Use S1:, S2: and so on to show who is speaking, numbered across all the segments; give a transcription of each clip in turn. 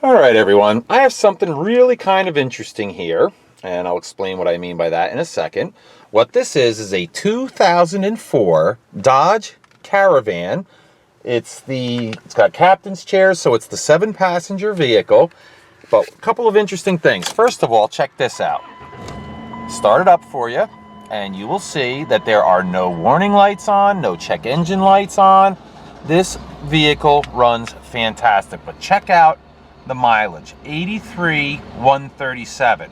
S1: All right, everyone. I have something really kind of interesting here, and I'll explain what I mean by that in a second. What this is a 2004 Dodge Caravan. It's got captain's chairs, so it's the 7-passenger vehicle. But a couple of interesting things. First of all, check this out. Start it up for you, and you will see that there are no warning lights on, no check engine lights on. This vehicle runs fantastic, but check out the mileage, 83,137.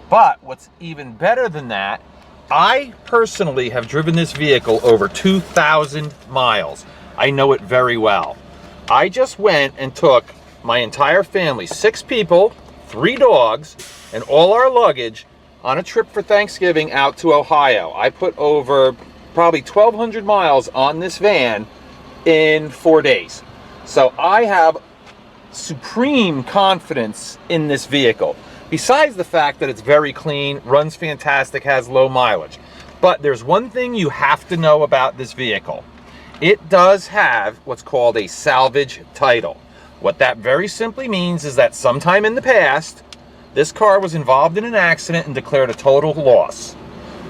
S1: But what's even better than that, I personally have driven this vehicle over 2,000 miles. I know it very well. I just went and took my entire family, 6 people, 3 dogs, and all our luggage on a trip for Thanksgiving out to Ohio. I put over probably 1,200 miles on this van in 4 days. So I have supreme confidence in this vehicle, besides the fact that it's very clean, runs fantastic, has low mileage. But there's one thing you have to know about this vehicle. It does have what's called a salvage title. What that very simply means is that sometime in the past, this car was involved in an accident and declared a total loss.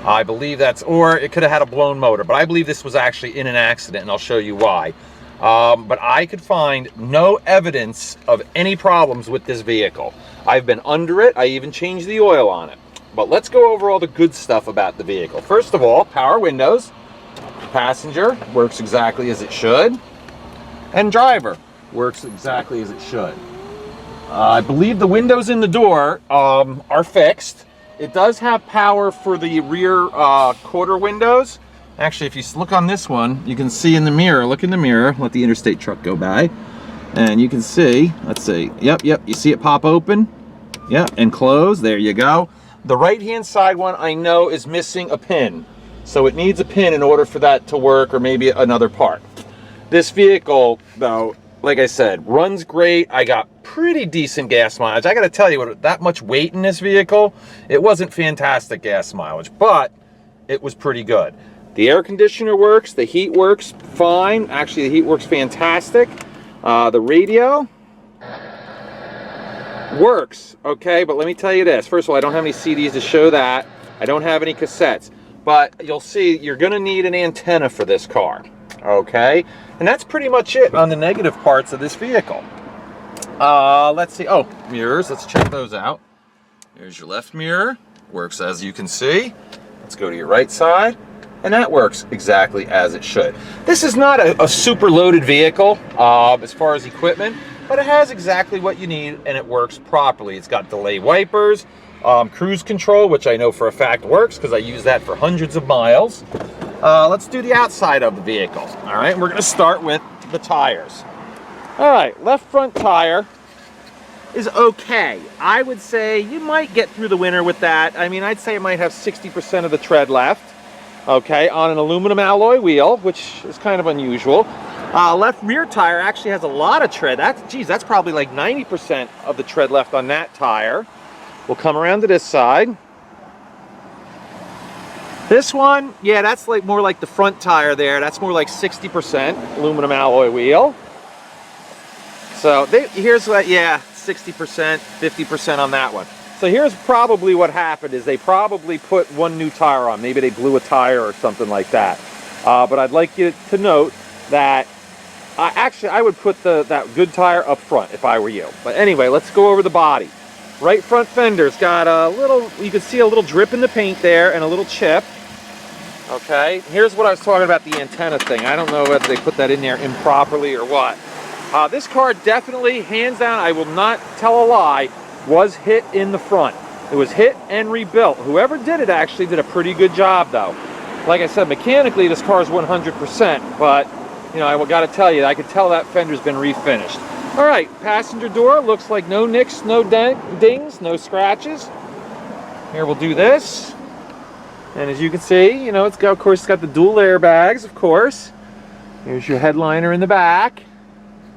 S1: I believe or it could have had a blown motor, but I believe this was actually in an accident, and I'll show you why. But I could find no evidence of any problems with this vehicle. I've been under it. I even changed the oil on it. But let's go over all the good stuff about the vehicle. First of all, power windows. Passenger works exactly as it should. And driver works exactly as it should. I believe the windows in the door are fixed. It does have power for the rear quarter windows. Actually, if you look on this one, you can see in the mirror, look in the mirror, let the interstate truck go by, and you can see, let's see, yep, you see it pop open, yep, and close, there you go. The right-hand side one I know is missing a pin, so it needs a pin in order for that to work, or maybe another part. This vehicle, though, like I said, runs great. I got pretty decent gas mileage. I gotta tell you, with that much weight in this vehicle, it wasn't fantastic gas mileage, but it was pretty good. The air conditioner works, the heat works fine. Actually, the heat works fantastic. The radio works, okay? But let me tell you this. First of all, I don't have any CDs to show that. I don't have any cassettes. But you'll see you're gonna need an antenna for this car, okay? And that's pretty much it on the negative parts of this vehicle. Let's see, oh, mirrors, let's check those out. Here's your left mirror, works as you can see. Let's go to your right side. And that works exactly as it should. This is not a super loaded vehicle as far as equipment, but it has exactly what you need and it works properly. It's got delay wipers, cruise control, which I know for a fact works because I use that for hundreds of miles. Let's do the outside of the vehicle. All right, we're gonna start with the tires. All right, left front tire is okay. I would say you might get through the winter with that. I mean, I'd say it might have 60% of the tread left. Okay, on an aluminum alloy wheel, which is kind of unusual. Left rear tire actually has a lot of tread. That's probably like 90% of the tread left on that tire. We'll come around to this side. This one, yeah, that's like more like the front tire there. That's more like 60% aluminum alloy wheel. So here's what, yeah, 60%, 50% on that one. So here's probably what happened is they probably put one new tire on. Maybe they blew a tire or something like that. But I'd like you to note that actually I would put that good tire up front if I were you. But anyway, let's go over the body. Right front fender's got a little, you can see a little drip in the paint there and a little chip. Okay, here's what I was talking about, the antenna thing. I don't know whether they put that in there improperly or what. This car definitely, hands down, I will not tell a lie, was hit in the front. It was hit and rebuilt. Whoever did it actually did a pretty good job though. Like I said, mechanically this car is 100%, but you know, I gotta tell you, I could tell that fender's been refinished. All right, passenger door looks like no nicks, no dings, no scratches. Here we'll do this. And as you can see, you know, of course, it's got the dual airbags, of course. Here's your headliner in the back.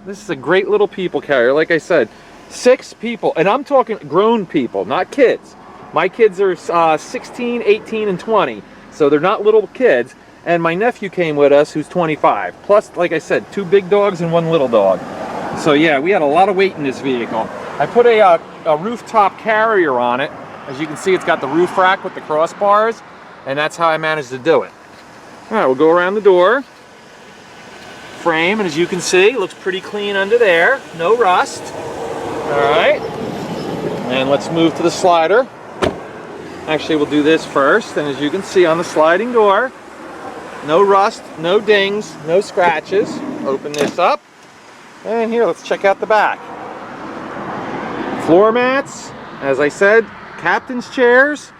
S1: This is a great little people carrier. Like I said, 6 people, and I'm talking grown people, not kids. My kids are 16, 18, and 20, so they're not little kids. And my nephew came with us, who's 25. Plus, like I said, 2 big dogs and 1 little dog. So yeah, we had a lot of weight in this vehicle. I put a rooftop carrier on it. As you can see, it's got the roof rack with the crossbars, and that's how I managed to do it. All right, we'll go around the door frame, and as you can see, it looks pretty clean under there. No rust. All right, and let's move to the slider. Actually, we'll do this first, and as you can see on the sliding door, no rust, no dings, no scratches. Open this up, and here, let's check out the back. Floor mats, as I said, captain's chairs,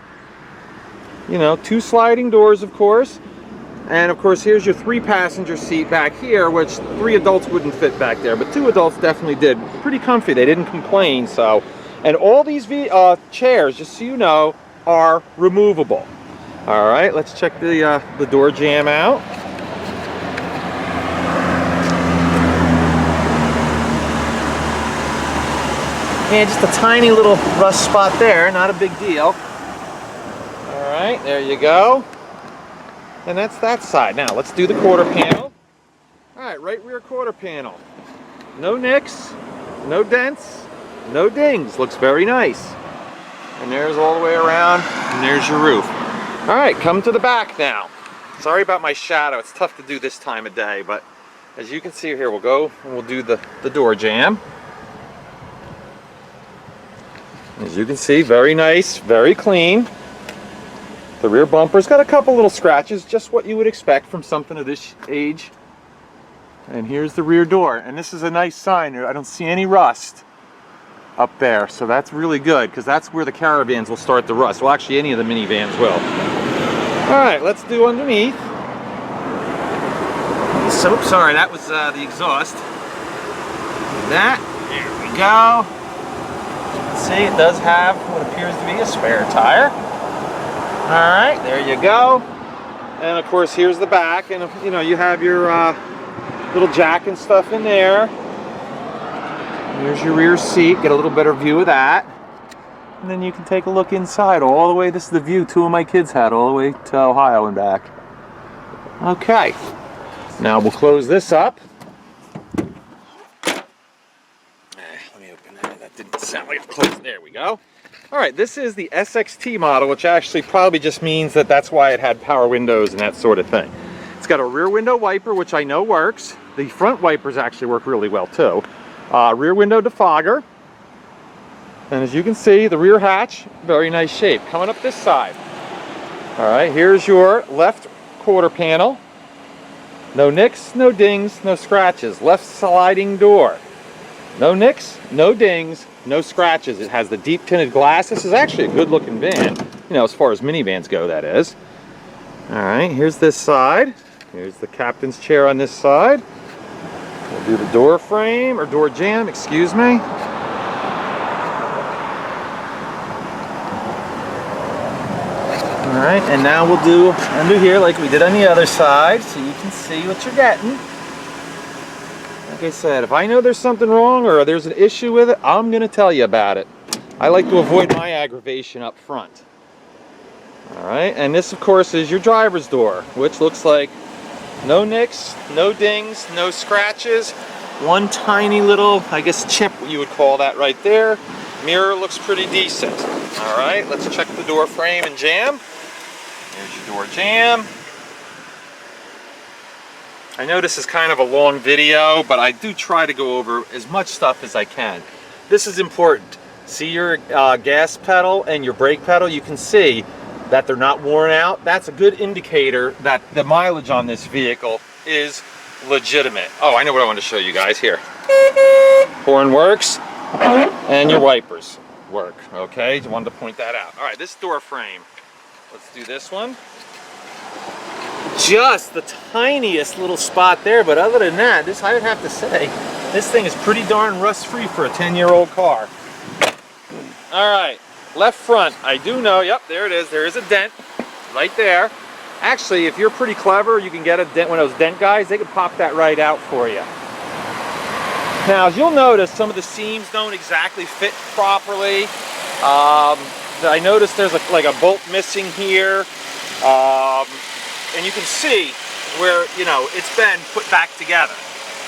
S1: you know, 2 sliding doors, of course. And of course, here's your 3-passenger seat back here, which 3 adults wouldn't fit back there, but 2 adults definitely did. Pretty comfy, they didn't complain, so. And all these chairs, just so you know, are removable. All right, let's check the door jamb out. And just a tiny little rust spot there, not a big deal. All right, there you go. And that's that side. Now, let's do the quarter panel. All right, right rear quarter panel. No nicks, no dents, no dings. Looks very nice. And there's all the way around, and there's your roof. All right, come to the back now. Sorry about my shadow. It's tough to do this time of day, but as you can see here, we'll go and we'll do the door jamb. As you can see, very nice, very clean. The rear bumper's got a couple little scratches, just what you would expect from something of this age. And here's the rear door, and this is a nice sign. I don't see any rust up there, so that's really good, because that's where the Caravans will start to rust. Well, actually, any of the minivans will. All right, let's do underneath. So, sorry, that was the exhaust. There we go. See, it does have what appears to be a spare tire. All right, there you go. And of course, here's the back, and you know, you have your little jack and stuff in there. Here's your rear seat, get a little better view of that. And then you can take a look inside all the way. This is the view 2 of my kids had all the way to Ohio and back. Okay, now we'll close this up. Let me open that. That didn't sound like it closed. There we go. All right, this is the SXT model, which actually probably just means that that's why it had power windows and that sort of thing. It's got a rear window wiper, which I know works. The front wipers actually work really well too. Rear window defogger. And as you can see, the rear hatch, very nice shape. Coming up this side. All right, here's your left quarter panel. No nicks, no dings, no scratches. Left sliding door. No nicks, no dings, no scratches. It has the deep tinted glass. This is actually a good looking van, you know, as far as minivans go, that is. All right, here's this side. Here's the captain's chair on this side. We'll do the door frame, or door jamb, excuse me. All right, and now we'll do under here like we did on the other side, so you can see what you're getting. Like I said, if I know there's something wrong or there's an issue with it, I'm going to tell you about it. I like to avoid my aggravation up front. All right, and this, of course, is your driver's door, which looks like no nicks, no dings, no scratches. One tiny little, I guess, chip, you would call that right there. Mirror looks pretty decent. All right, let's check the door frame and jamb. Here's your door jamb. I know this is kind of a long video, but I do try to go over as much stuff as I can. This is important. See your gas pedal and your brake pedal? You can see that they're not worn out. That's a good indicator that the mileage on this vehicle is legitimate. Oh, I know what I want to show you guys here. Horn works, and your wipers work, okay? Just wanted to point that out. All right, this door frame. Let's do this one. Just the tiniest little spot there, but other than that, this, I would have to say, this thing is pretty darn rust-free for a 10-year-old car. All right, left front, I do know, yep, there it is. There is a dent right there. Actually, if you're pretty clever, you can get a dent, one of those dent guys, they can pop that right out for you. Now, as you'll notice, some of the seams don't exactly fit properly. I noticed there's like a bolt missing here. And you can see where, you know, it's been put back together.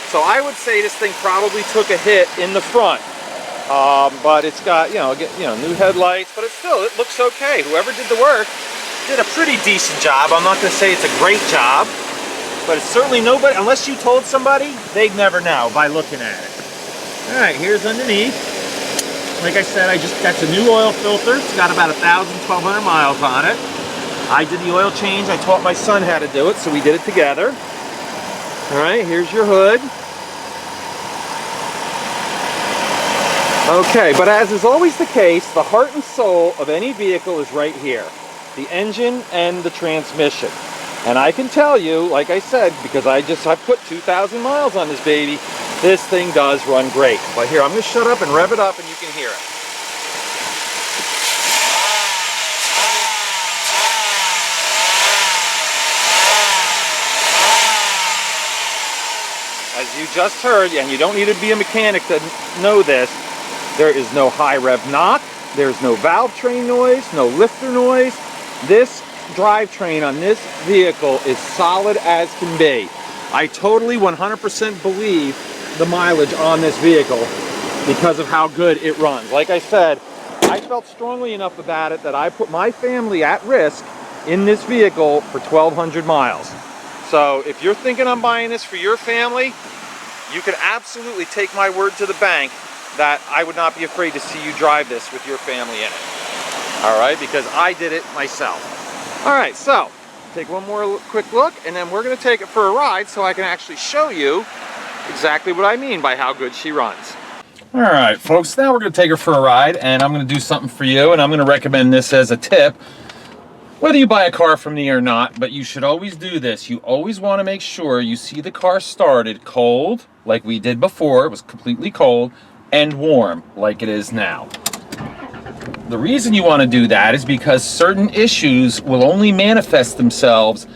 S1: So I would say this thing probably took a hit in the front. But it's got, new headlights, but it looks okay. Whoever did the work did a pretty decent job. I'm not going to say it's a great job, but it's certainly nobody, unless you told somebody, they'd never know by looking at it. All right, here's underneath. Like I said, that's a new oil filter. It's got about 1,200 miles on it. I did the oil change. I taught my son how to do it, so we did it together. All right, here's your hood. Okay, but as is always the case, the heart and soul of any vehicle is right here. The engine and the transmission. And I can tell you, like I said, because I put 2,000 miles on this baby, this thing does run great. But here, I'm going to shut up and rev it up and you can hear it. As you just heard, and you don't need to be a mechanic to know this, there is no high rev knock, there's no valve train noise, no lifter noise. This drivetrain on this vehicle is solid as can be. I totally 100% believe the mileage on this vehicle because of how good it runs. Like I said, I felt strongly enough about it that I put my family at risk in this vehicle for 1,200 miles. So if you're thinking on buying this for your family, you can absolutely take my word to the bank that I would not be afraid to see you drive this with your family in it. All right, because I did it myself. All right, so take one more quick look, and then we're going to take it for a ride so I can actually show you exactly what I mean by how good she runs. All right, folks, now we're going to take her for a ride, and I'm going to do something for you, and I'm going to recommend this as a tip. Whether you buy a car from me or not, but you should always do this. You always want to make sure you see the car started cold, like we did before. It was completely cold, and warm, like it is now. The reason you want to do that is because certain issues will only manifest themselves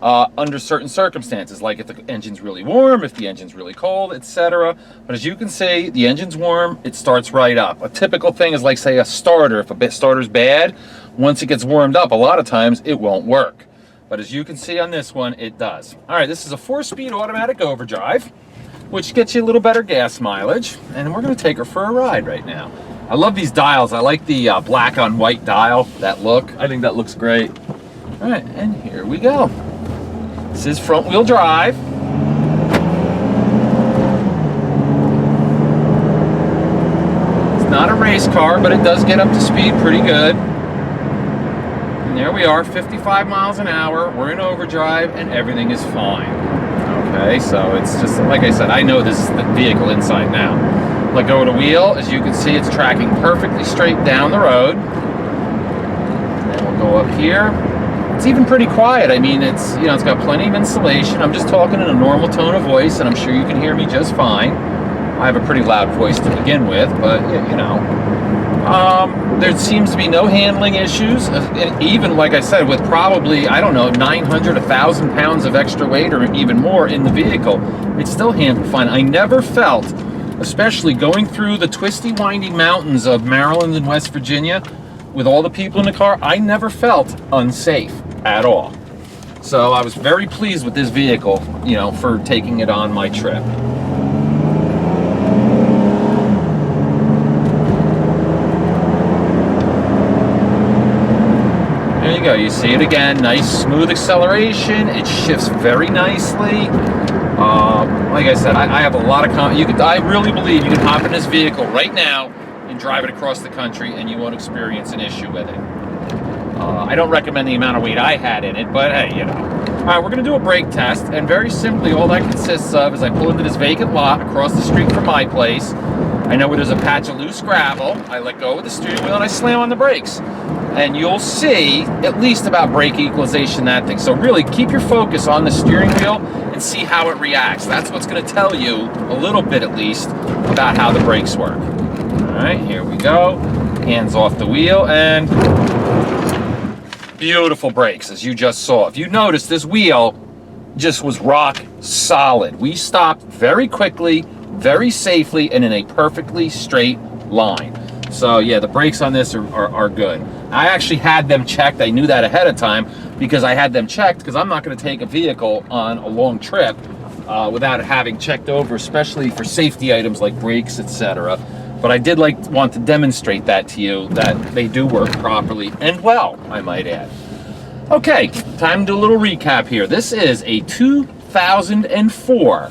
S1: under certain circumstances, like if the engine's really warm, if the engine's really cold, etc. But as you can see, the engine's warm, it starts right up. A typical thing is like, say, a starter. If a starter's bad, once it gets warmed up, a lot of times it won't work. But as you can see on this one, it does. All right, this is a 4-speed automatic overdrive, which gets you a little better gas mileage, and we're going to take her for a ride right now. I love these dials. I like the black on white dial, that look. I think that looks great. All right, and here we go. This is front wheel drive. It's not a race car, but it does get up to speed pretty good. And there we are, 55 miles an hour. We're in overdrive, and everything is fine. Okay, so it's just, like I said, I know this is the vehicle inside now. Let go of the wheel. As you can see, it's tracking perfectly straight down the road. And then we'll go up here. It's even pretty quiet. I mean, it's got plenty of insulation. I'm just talking in a normal tone of voice, and I'm sure you can hear me just fine. I have a pretty loud voice to begin with, but there seems to be no handling issues. Even, like I said, with probably, I don't know, 900, 1,000 pounds of extra weight or even more in the vehicle, it's still handled fine. I never felt, especially going through the twisty, windy mountains of Maryland and West Virginia with all the people in the car, I never felt unsafe at all. So I was very pleased with this vehicle, for taking it on my trip. There you go, you see it again, nice smooth acceleration. It shifts very nicely. Like I said, I have a lot of I really believe you can hop in this vehicle right now and drive it across the country and you won't experience an issue with it. I don't recommend the amount of weight I had in it, but hey, All right, we're going to do a brake test, and very simply, all that consists of is I pull into this vacant lot across the street from my place. I know where there's a patch of loose gravel. I let go of the steering wheel and I slam on the brakes. And you'll see at least about brake equalization, that thing. So really keep your focus on the steering wheel and see how it reacts. That's what's going to tell you a little bit at least about how the brakes work. All right, here we go. Hands off the wheel, and beautiful brakes, as you just saw. If you notice, this wheel just was rock solid. We stopped very quickly, very safely, and in a perfectly straight line. So yeah, the brakes on this are good. I actually had them checked. I knew that ahead of time because I had them checked, because I'm not going to take a vehicle on a long trip without it having checked over, especially for safety items like brakes, etc. But I did want to demonstrate that to you, that they do work properly and well, I might add. Okay, time to do a little recap here. This is a 2004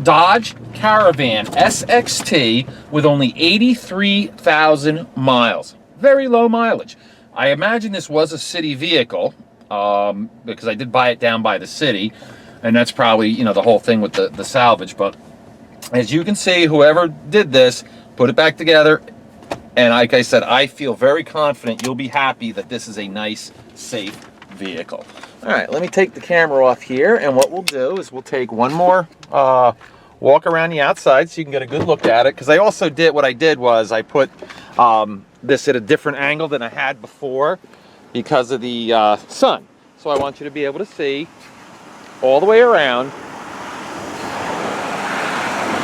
S1: Dodge Caravan SXT with only 83,000 miles. Very low mileage. I imagine this was a city vehicle because I did buy it down by the city, and that's probably, you know, the whole thing with the salvage. But as you can see, whoever did this put it back together, and like I said, I feel very confident you'll be happy that this is a nice, safe vehicle. All right, let me take the camera off here, and what we'll do is we'll take one more walk around the outside so you can get a good look at it, because I also did, what I did was I put this at a different angle than I had before because of the sun. So I want you to be able to see all the way around,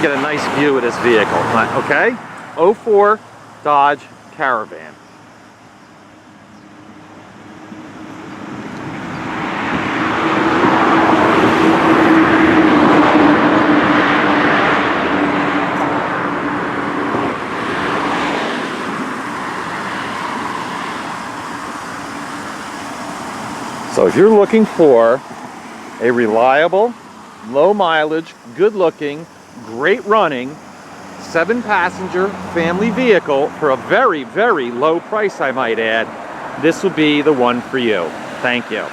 S1: get a nice view of this vehicle. Okay, 04 Dodge Caravan. So if you're looking for a reliable, low mileage, good looking, great running, 7-passenger family vehicle for a very, very low price, I might add, this will be the one for you. Thank you.